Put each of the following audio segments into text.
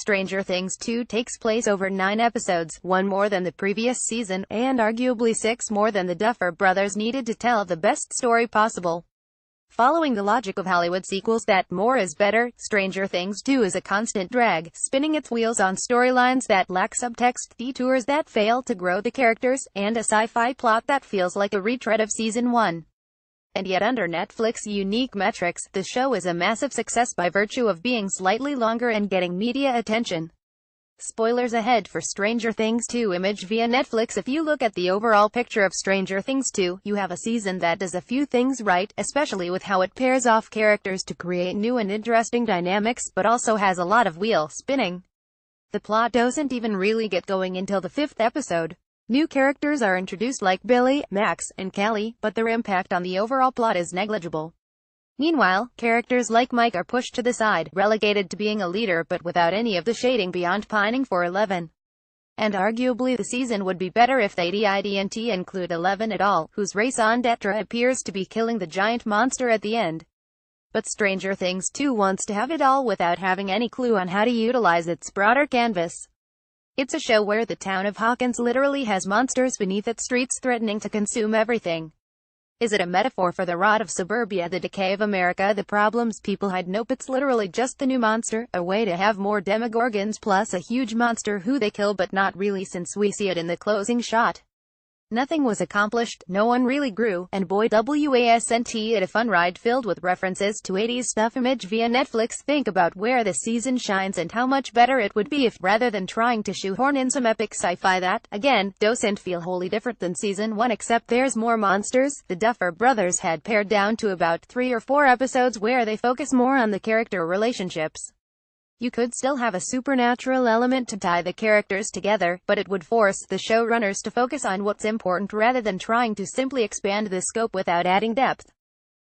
Stranger Things 2 takes place over 9 episodes, 1 more than the previous season, and arguably 6 more than the Duffer Brothers needed to tell the best story possible. Following the logic of Hollywood sequels that more is better, Stranger Things 2 is a constant drag, spinning its wheels on storylines that lack subtext, detours that fail to grow the characters, and a sci-fi plot that feels like a retread of Season 1. And yet under Netflix's unique metrics, the show is a massive success by virtue of being slightly longer and getting media attention. Spoilers ahead for Stranger Things 2 image via Netflix. If you look at the overall picture of Stranger Things 2, you have a season that does a few things right, especially with how it pairs off characters to create new and interesting dynamics, but also has a lot of wheel spinning. The plot doesn't even really get going until the 5th episode. New characters are introduced like Billy, Max, and Kelly, but their impact on the overall plot is negligible. Meanwhile, characters like Mike are pushed to the side, relegated to being a leader but without any of the shading beyond pining for Eleven. And arguably the season would be better if they didn't include Eleven at all, whose raison d'etre appears to be killing the giant monster at the end. But Stranger Things 2 wants to have it all without having any clue on how to utilize its broader canvas. It's a show where the town of Hawkins literally has monsters beneath its streets threatening to consume everything. Is it a metaphor for the rot of suburbia, the decay of America, the problems people hide? Nope, it's literally just the new monster, a way to have more Demogorgons plus a huge monster who they kill, but not really, since we see it in the closing shot. Nothing was accomplished, no one really grew, and boy wasn't it a fun ride filled with references to 80s stuff. Image via Netflix. Think about where this season shines and how much better it would be if, rather than trying to shoehorn in some epic sci-fi that, again, doesn't feel wholly different than Season 1 except there's more monsters, the Duffer Brothers had pared down to about 3 or 4 episodes where they focus more on the character relationships. You could still have a supernatural element to tie the characters together, but it would force the showrunners to focus on what's important rather than trying to simply expand the scope without adding depth.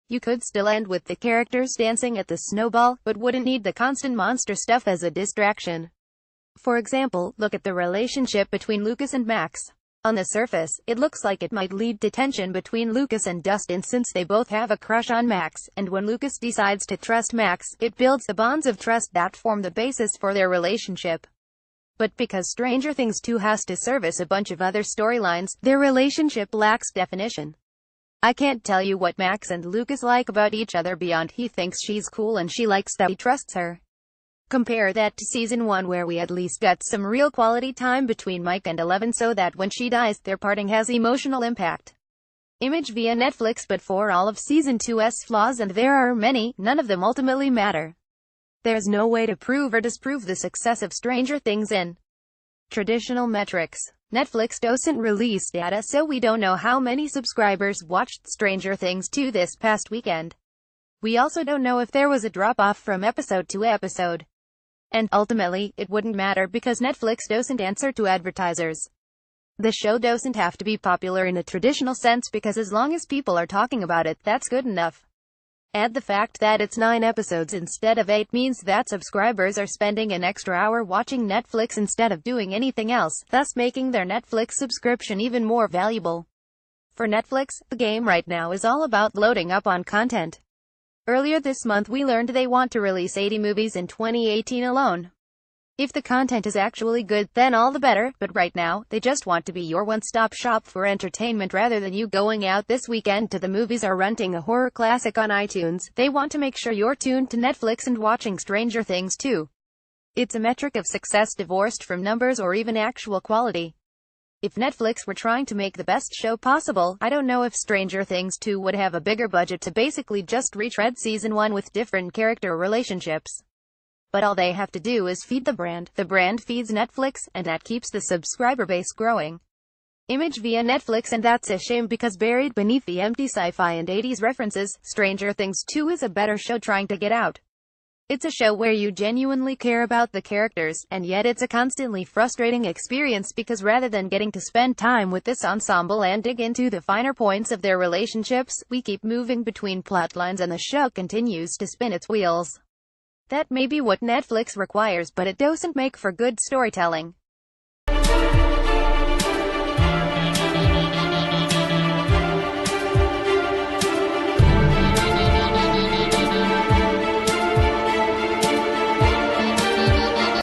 You could still end with the characters dancing at the snowball, but wouldn't need the constant monster stuff as a distraction. For example, look at the relationship between Lucas and Max. On the surface, it looks like it might lead to tension between Lucas and Dustin since they both have a crush on Max, and when Lucas decides to trust Max, it builds the bonds of trust that form the basis for their relationship. But because Stranger Things 2 has to service a bunch of other storylines, their relationship lacks definition. I can't tell you what Max and Lucas like about each other beyond he thinks she's cool and she likes that he trusts her. Compare that to Season 1 where we at least got some real quality time between Mike and Eleven so that when she dies, their parting has emotional impact. Image via Netflix. But for all of Season 2's flaws, and there are many, none of them ultimately matter. There's no way to prove or disprove the success of Stranger Things in traditional metrics. Netflix doesn't release data, so we don't know how many subscribers watched Stranger Things 2 this past weekend. We also don't know if there was a drop-off from episode to episode. And, ultimately, it wouldn't matter because Netflix doesn't answer to advertisers. The show doesn't have to be popular in a traditional sense because as long as people are talking about it, that's good enough. Add the fact that it's 9 episodes instead of 8 means that subscribers are spending an extra hour watching Netflix instead of doing anything else, thus making their Netflix subscription even more valuable. For Netflix, the game right now is all about loading up on content. Earlier this month we learned they want to release 80 movies in 2018 alone. If the content is actually good, then all the better, but right now, they just want to be your one-stop shop for entertainment rather than you going out this weekend to the movies or renting a horror classic on iTunes. They want to make sure you're tuned to Netflix and watching Stranger Things 2. It's a metric of success divorced from numbers or even actual quality. If Netflix were trying to make the best show possible, I don't know if Stranger Things 2 would have a bigger budget to basically just retread Season 1 with different character relationships. But all they have to do is feed the brand feeds Netflix, and that keeps the subscriber base growing. Image via Netflix. And that's a shame because buried beneath the empty sci-fi and 80s references, Stranger Things 2 is a better show trying to get out. It's a show where you genuinely care about the characters, and yet it's a constantly frustrating experience because rather than getting to spend time with this ensemble and dig into the finer points of their relationships, we keep moving between plotlines and the show continues to spin its wheels. That may be what Netflix requires, but it doesn't make for good storytelling.